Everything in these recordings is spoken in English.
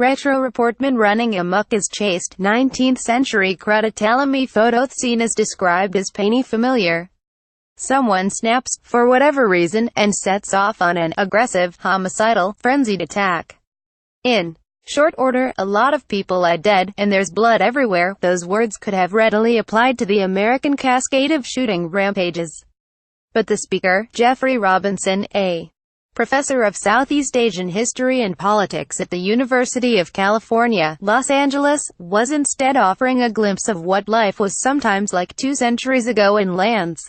Retro ReportMan running amok is chased. 19th century CreditAlamy PhotoThe scene is described as painy familiar. Someone snaps, for whatever reason, and sets off on an aggressive, homicidal, frenzied attack. In short order, a lot of people are dead, and there's blood everywhere. Those words could have readily applied to the American cascade of shooting rampages. But the speaker, Jeffrey Robinson, a professor of Southeast Asian history and politics at the University of California, Los Angeles, was instead offering a glimpse of what life was sometimes like 2 centuries ago in lands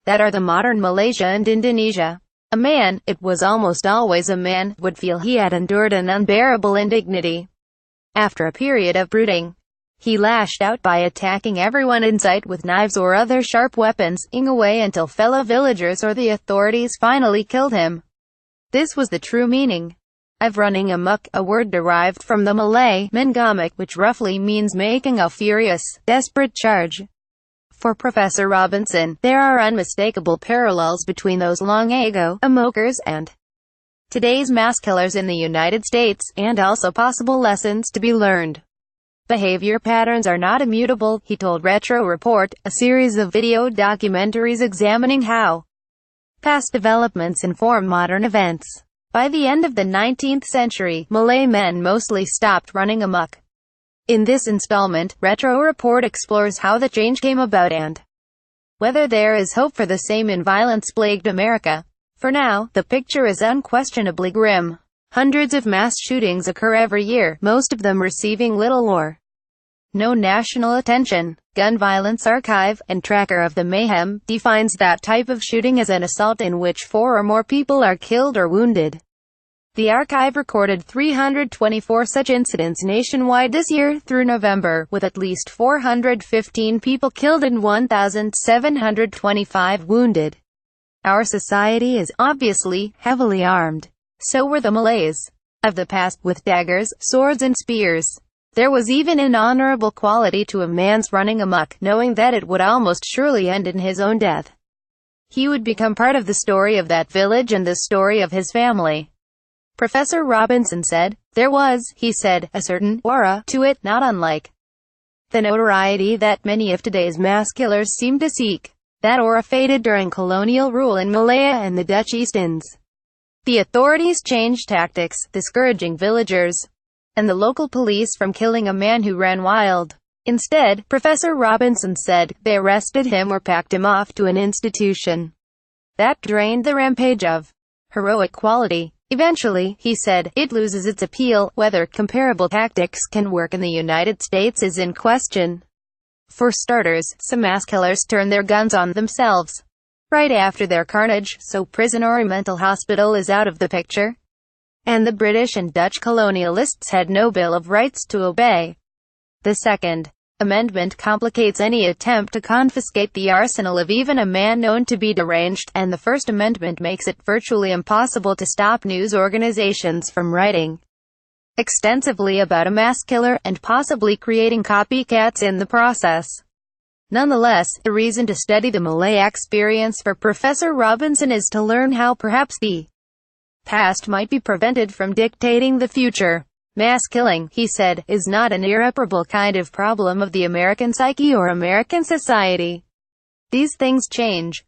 that are the modern Malaysia and Indonesia. A man, it was almost always a man, would feel he had endured an unbearable indignity. After a period of brooding, he lashed out by attacking everyone in sight with knives or other sharp weapons, ing away until fellow villagers or the authorities finally killed him. This was the true meaning of running amok, a word derived from the Malay mengamuk, which roughly means making a furious, desperate charge. For Professor Robinson, there are unmistakable parallels between those long-ago amokers and today's mass killers in the United States, and also possible lessons to be learned. Behavior patterns are not immutable, he told Retro Report, a series of video documentaries examining how past developments inform modern events. By the end of the 19th century, Malay men mostly stopped running amok. In this installment, Retro Report explores how the change came about and whether there is hope for the same in violence-plagued America. For now, the picture is unquestionably grim. Hundreds of mass shootings occur every year, most of them receiving little or no national attention. Gun Violence Archive and Tracker of the Mayhem defines that type of shooting as an assault in which 4 or more people are killed or wounded. The archive recorded 324 such incidents nationwide this year through November, with at least 415 people killed and 1,725 wounded. Our society is obviously heavily armed. So were the Malays of the past, with daggers, swords and spears. There was even an honorable quality to a man's running amok, knowing that it would almost surely end in his own death. He would become part of the story of that village and the story of his family. Professor Robinson said, "There was," he said, "a certain aura to it, not unlike the notoriety that many of today's mass killers seem to seek. That aura faded during colonial rule in Malaya and the Dutch East Indies. The authorities changed tactics, discouraging villagers and the local police from killing a man who ran wild. Instead, Professor Robinson said, they arrested him or packed him off to an institution that drained the rampage of heroic quality. Eventually, he said, it loses its appeal. Whether comparable tactics can work in the United States is in question. For starters, some mass killers turn their guns on themselves right after their carnage, so prison or a mental hospital is out of the picture. And the British and Dutch colonialists had no Bill of Rights to obey. The Second Amendment complicates any attempt to confiscate the arsenal of even a man known to be deranged, and the First Amendment makes it virtually impossible to stop news organizations from writing extensively about a mass killer, and possibly creating copycats in the process. Nonetheless, the reason to study the Malay experience for Professor Robinson is to learn how perhaps the past might be prevented from dictating the future. Mass killing, he said, is not an irreparable kind of problem of the American psyche or American society. These things change.